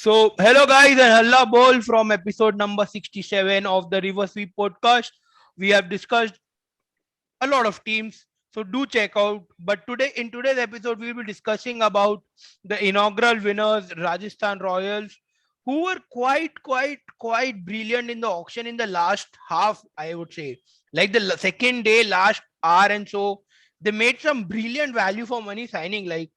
Hello guys, and Halla Bol from episode number 67 of the River Sweep podcast. We have discussed a lot of teams, so do check out. But in today's episode, we will be discussing about the inaugural winners, Rajasthan Royals, who were quite brilliant in the auction in the last half, I would say. Like the second day, last hour, and so they made some brilliant value for money signing. Like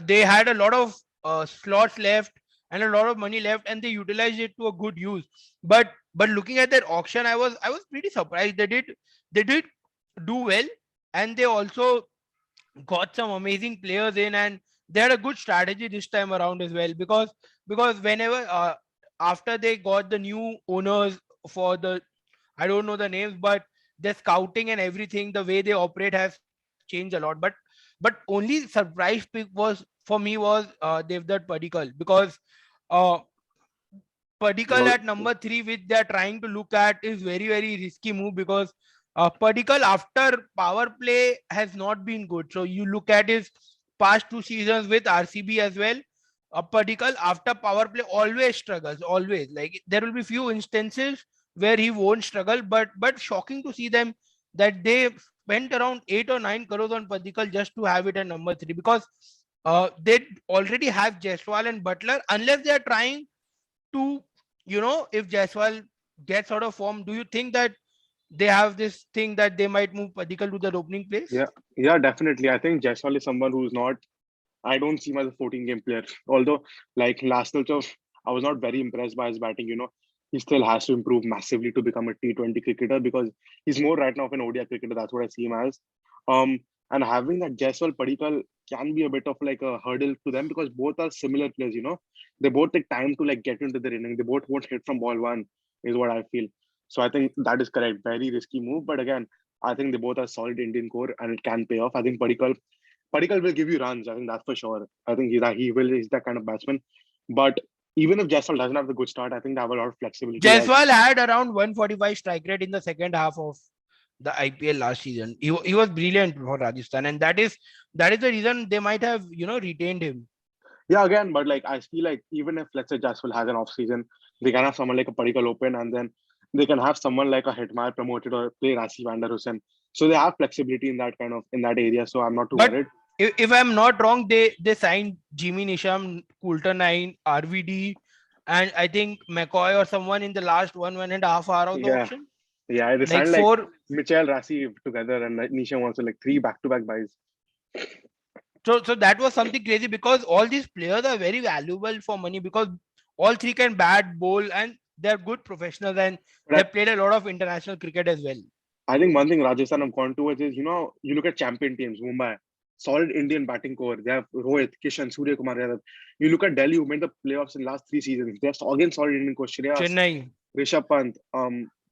they had a lot of slots left and a lot of money left, and they utilized it to a good use. But looking at that auction, I was pretty surprised. They did do well, and they also got some amazing players in, and they had a good strategy this time around as well, because whenever after they got the new owners for the, I don't know the names, but their scouting and everything, the way they operate has changed a lot. But only surprise pick was for me was Devdutt Padikkal, because uh Padikkal Well, at number three, which they are trying to look at, is very risky move, because Padikkal after power play has not been good. So you look at his past two seasons with RCB as well. Padikkal after power play always struggles. Always, like there will be few instances where he won't struggle, but shocking to see them that they spent around 8 or 9 crores on Padikkal just to have it at number three, because they already have Jaiswal and Butler. Unless they are trying to, if Jaiswal gets out of form, do you think that they have this thing that they might move Padikkal to the opening place? yeah, yeah, definitely. I think Jaiswal is someone who's not. I don't see him as a 14 game player. Although, like last night, I was not very impressed by his batting. He still has to improve massively to become a T20 cricketer because he's more right now of an ODI cricketer. That's what I see him as. Um, and having that Jaiswal Padikkal can be a bit of like a hurdle to them because both are similar players. They both take time to like get into their inning. They both won't hit from ball one, is what I feel. So I think that is correct. Very risky move, but again, I think they both are solid Indian core and it can pay off. I think Padikkal will give you runs. I think that's for sure. I think he's that kind of batsman. But even if Jaiswal doesn't have the good start, I think they have a lot of flexibility. Like Jaiswal had around 145 strike rate in the second half of the IPL last season. He was brilliant for Rajasthan, and that is the reason they might have retained him. yeah, again, but like I feel like even if let's say Jaiswal has an off season, they can have someone like a Padikkal open, and then they can have someone like a Hetmyer promoted or play Rasi Vander Hussain. So they have flexibility in that kind of in that area. So I'm not too But worried. if I'm not wrong, they signed Jimmy Nisham, Coulter 9, RVD, and I think McCoy or someone in the last 1.5 hour of the Yeah, auction. yeah, they Like signed like four. Mitchell Rasi together and like Nisha also like three back-to-back buys. So that was something crazy, because all these players are very valuable for money, because all three can bat, bowl, and they're good professionals, and they But played a lot of international cricket as well. I think one thing Rajasthan have gone towards is, you look at champion teams, Mumbai, solid Indian batting core. They have Rohit, Kishan, Surya Kumar Yadav. You look at Delhi, who made the playoffs in the last three seasons. They have again solid Indian core. Shreyas, Chennai. Rishabh Pant,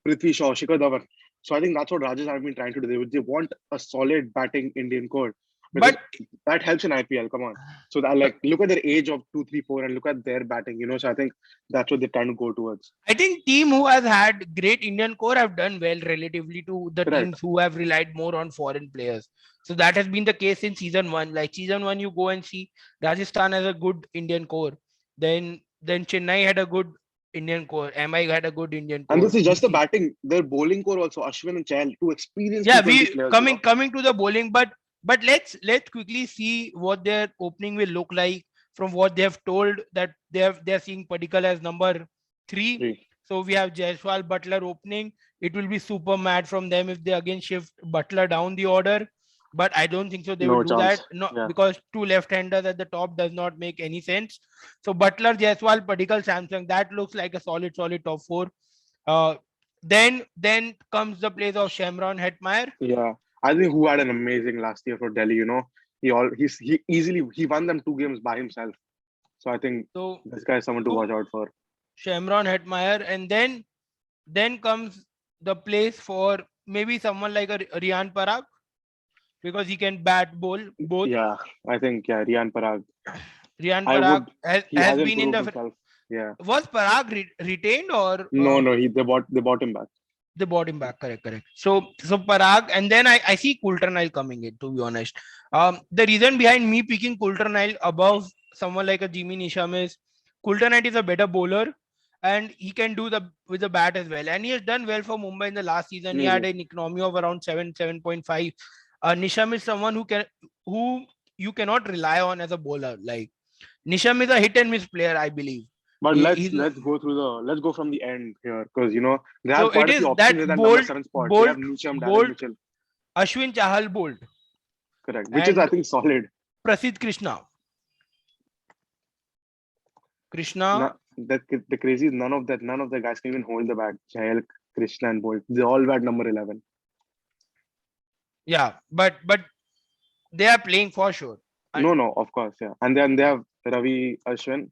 Prithvi Shaw, Shikhar Dhawan. So I think that's what Rajasthan have been trying to do. They want a solid batting Indian core because But that helps in IPL. Come on. So that like look at their age of 2, 3, 4 and look at their batting. So I think that's what they're trying to go towards. I think team who has had great Indian core have done well relatively to the Correct. teams who have relied more on foreign players. So that has been the case in season one. Like season one, you go and see Rajasthan has a good Indian core. Then Chennai had a good Indian core. MI had a good Indian And core. this is just the DC. batting. Their bowling core also, Ashwin and Chahal, two experienced Yeah, T20 we players. coming to the bowling, but let's quickly see what their opening will look like from what they have told, that they're seeing Padikkal as number three. Three. So we have Jaiswal, Butler opening. It will be super mad from them if they again shift Butler down the order. But I don't think so. They will No do that. chance. No, Yeah. because two left-handers at the top does not make any sense. So Butler, Jaiswal, Padikkal, Samsung. That looks like a solid top four. Uh, then comes the place of Shamron Hetmeyer. Yeah. I think who had an amazing last year for Delhi. He won them 2 games by himself. So I think So this guy is someone to two watch out for. Shamron Hetmeyer, and then comes the place for maybe someone like a Rian Parag, because he can bat bowl both. Yeah. I think Rian Parag. Rian I Parag would he has has been in improved the, himself. Yeah. was Parag retained, or No, they bought him back. they bought him back? Correct. So Parag, and then I see Coulter coming in, to be honest. The reason behind me picking Coulter above someone like a Jimmy Nisham is Kulta Knight is a better bowler, and he can do the with the bat as well. And he has done well for Mumbai in the last season. He had Amazing. an economy of around 7.5. Nisham is someone who you cannot rely on as a bowler. Like Nisham is a hit and miss player, I believe. But He's let's go from the end here, because they so have it quite a is few options that in that number Bolt, 7 spot. They have Bolt, Nisham, Darren Bolt, Mitchell, Ashwin Chahal, Bolt, correct, which is I and think solid. Prasidh Krishna. Krishna, The crazy is none of the guys can even hold the bat. Chahal, Krishna, and Bolt. They all bat number 11. yeah, but they are playing for sure. And No, no, of course, yeah. And then they have Ravi Ashwin.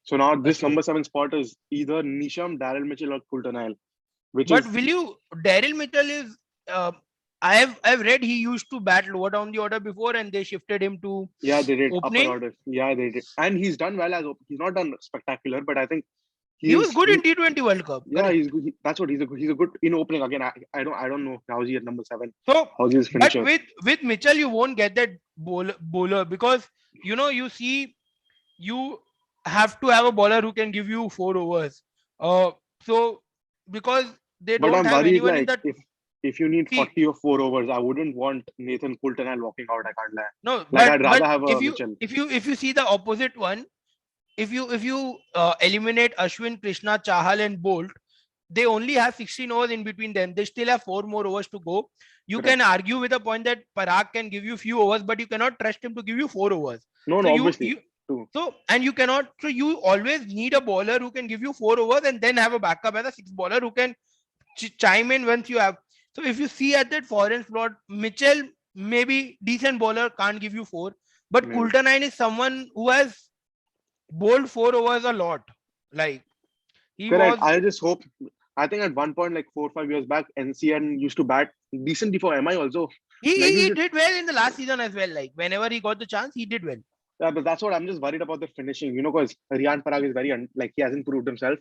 So now this Ashwin. number 7 spot is either Nisham, Daryl Mitchell, or Kultanile, which But is, will you? Daryl Mitchell is. I've read he used to bat lower down the order before, and they shifted him to yeah, they did upper opening. order. Yeah, they did. And he's done well he's not done spectacular, but I think He was good in he T20 World Cup. yeah, Correct. he's good. That's what he's a good in opening. Again, I don't know how's he at number 7. So, How's his but finisher? with Mitchell, you won't get that bowler because you see you have to have a bowler who can give you 4 overs. So because they But don't I'm have worried anyone in like that. if you need See, 40 or 4 overs, I wouldn't want Nathan Coulter walking out. I can't lie. no, Like but I'd but rather have if a you Mitchell. if you if you see the opposite one, if you eliminate Ashwin, Krishna, Chahal, and Bolt, they only have 16 overs in between them. They still have 4 more overs to go. You can Correct. argue with the point that Parag can give you few overs, but you cannot trust him to give you 4 overs. No, So no, you obviously. you Too. so and you cannot. So you always need a bowler who can give you 4 overs and then have a backup as a six bowler who can chime in once you have. So if you see at that foreign slot, Mitchell maybe decent bowler can't give you four, but Maybe. Coulter is someone who has bowled 4 overs a lot. Like he Correct. was I just hope. I think at one point, like 4 or 5 years back, NCN used to bat decent before MI also. he, Like he you he should. did well in the last season as well. Like whenever he got the chance, he did well. Yeah, but that's what I'm just worried about the finishing. Because Riyan Parag is like he hasn't proved himself.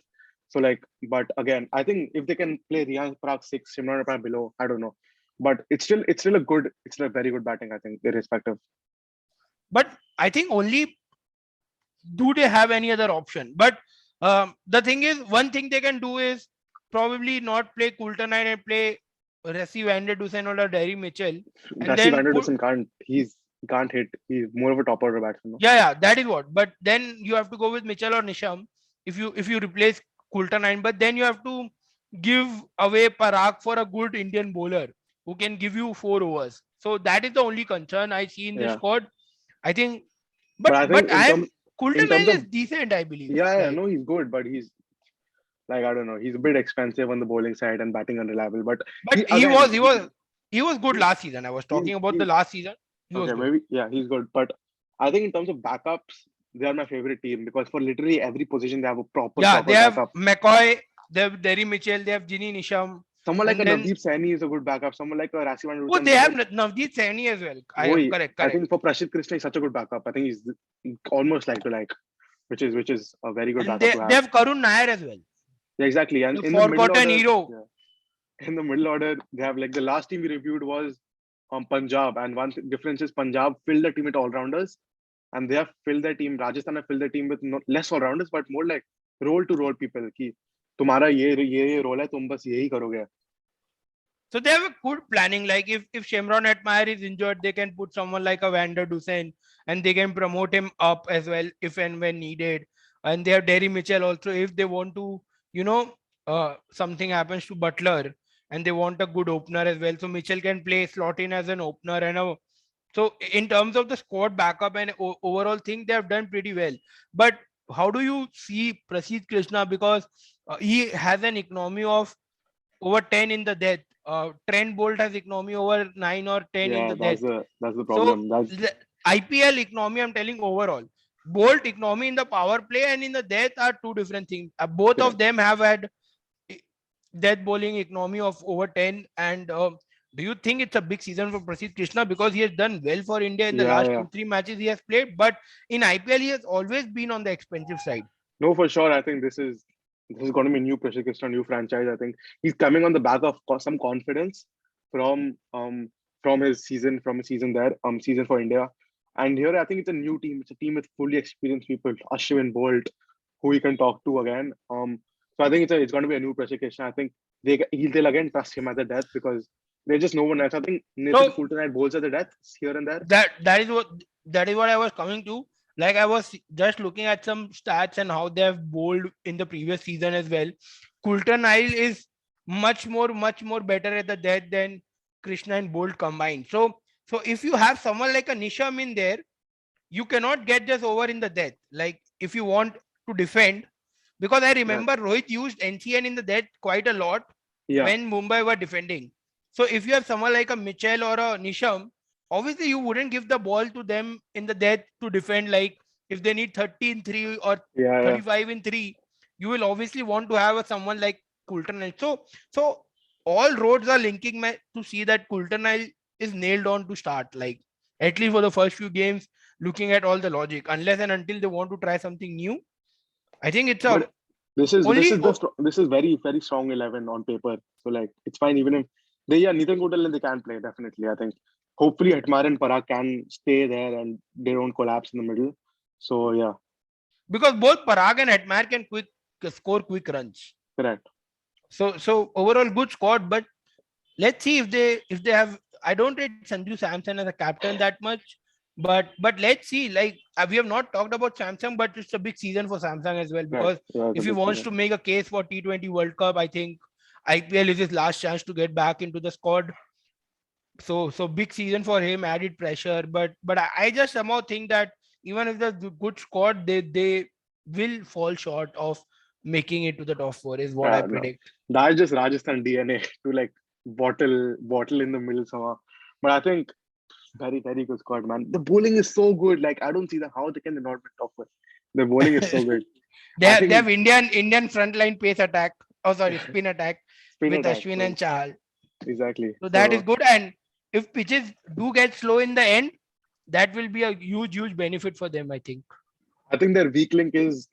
So like, but again, I think if they can play Riyan Parag 6, Shimron Parag below, I don't know. But it's still a very good batting. I think irrespective. But I think only do they have any other option. But the thing is, one thing they can do is probably not play Coulter and play Resi Vander Dusen or Derry Mitchell, and Rassi then Vanderdusen he can't hit. He's more of a top order batsman. No? yeah, that is what. But then you have to go with Mitchell or Nisham if you replace Coulter. But then you have to give away Parag for a good Indian bowler who can give you 4 overs. So that is the only concern I see in this Yeah, squad. I think, but I but think I am Coulter in terms of is decent, I believe. yeah, Like no, he's good, but he's like I don't know, he's a bit expensive on the bowling side and batting unreliable. But but he again he was good last season. I was talking about he the last season. He was okay, good. maybe yeah, he's good. But I think in terms of backups, they are my favorite team because for literally every position they have a Yeah, they proper have backup. McCoy, they have Derry Mitchell, they have Ginny Nisham, Someone like a and then Navdeep Saini is a good backup. Someone like a Rasivan oh, Rutan. they have Navdeep Saini as well. Correct, I correct. think for Prashit Krishna is such a good backup. I think he's almost like to like, which is a very good And backup they, to they have. have Karun Nair as well. Yeah, exactly. And The in the middle forgotten order, hero. yeah, in the middle order, they have like the last team we reviewed was Punjab, and one difference is Punjab filled the team with all rounders, and they have filled their team. Rajasthan have filled their team with less all rounders, but more like role to role people. कि तुम्हारा ये role है, तुम बस यही करोगे. So they have a good planning. Like if Shemron Atmayer is injured, they can put someone like a Vander Dusen and they can promote him up as well if and when needed. And they have Derry Mitchell also if they want to, you know, something happens to Butler and they want a good opener as well. So Mitchell can play slot in as an opener and so in terms of the squad backup and overall thing, they have done pretty well. But how do you see Prasidh Krishna because he has an economy of over 10 in the death. Trent Bolt has economy over 9 or 10 in Yeah, the death. that's the So problem. That's the IPL economy, I'm telling overall. Bolt economy in the power play and in the death are two different things. Both of correct. them have had death bowling economy of over 10. And do you think it's a big season for Prasidh Krishna because he has done well for India in the Yeah, last yeah. 2-3 matches he has played, but in IPL he has always been on the expensive side. No, for sure. I think this is going to be a new pressure Krishna, new franchise. I think he's coming on the back of some confidence from from his season there season for India. And here, I think it's a new team. It's a team with fully experienced people, Ashwin, Bolt, who he can talk to again. So I think it's going to be a new pressure question. I think they'll again trust him at the death because there's just no one else. I think Nathan So Coulter had bowls at the death here and there. that is what I was coming to. Like I was just looking at some stats and how they have bowled in the previous season as well. Coulter Nile is much more better at the death than Krishna and Bolt combined. So if you have someone like a Nisham in there, you cannot get just over in the death. Like if you want to defend, because I Yeah, remember Rohit used NCN in the death quite a lot yeah, when Mumbai were defending. So if you have someone like a Mitchell or a Nisham, obviously you wouldn't give the ball to them in the death to defend. Like if they need 30 in 3 or yeah, yeah. 35 in 3, you will obviously want to have someone like Coulter. So all roads are linking to see that Coulter is nailed on to start. Like at least for the first few games, looking at all the logic, unless and until they want to try something new. I think it's a But this is only this is very strong 11 on paper. So like it's fine even if Nathan Coulter and they can play definitely. I think hopefully Hetmar and Parag can stay there and they don't collapse in the middle. So yeah, because both Parag and Hetmar can score quick runs. correct. So overall good squad, but let's see if they have. I don't rate Sanju Samson as a captain that much, but let's see. Like we have not talked about Samsung, but it's a big season for Samsung as well Right. because Yeah, it's a if he big wants season. to make a case for T20 World Cup, I think IPL is his last chance to get back into the squad. So big season for him, added pressure. But I just somehow think that even if the good squad, they will fall short of making it to the top four. Is what I No. predict. That's just Rajasthan DNA to like bottle in the middle somehow. But I think very good squad, man. The bowling is so good. Like I don't see that how they can not be top one. The bowling is so good. They I have they think have Indian frontline pace attack. Oh, sorry, spin attack spin with attack. Ashwin So and Chahal. exactly. So that is So good. And if pitches do get slow in the end, that will be a huge benefit for them, I think. I think their weak link is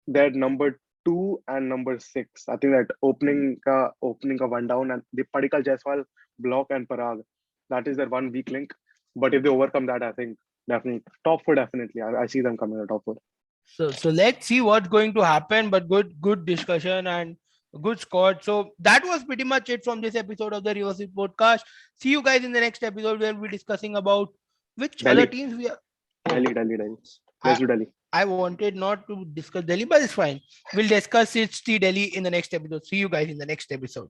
their number two and number six. I think that opening ka one down and the Padikal Jaiswal block and Parag. That is their one weak link. But if they overcome that, I think definitely top four definitely. I see them coming to top four. So let's see what's going to happen. But good discussion and good squad. So that was pretty much it from this episode of the Reverse Sweep podcast. See you guys in the next episode where we'll be discussing about which other Delhi. teams we are. Oh, Delhi. Let's I do Delhi. I wanted not to discuss Delhi, but it's fine. We'll discuss it, Delhi in the next episode. See you guys in the next episode.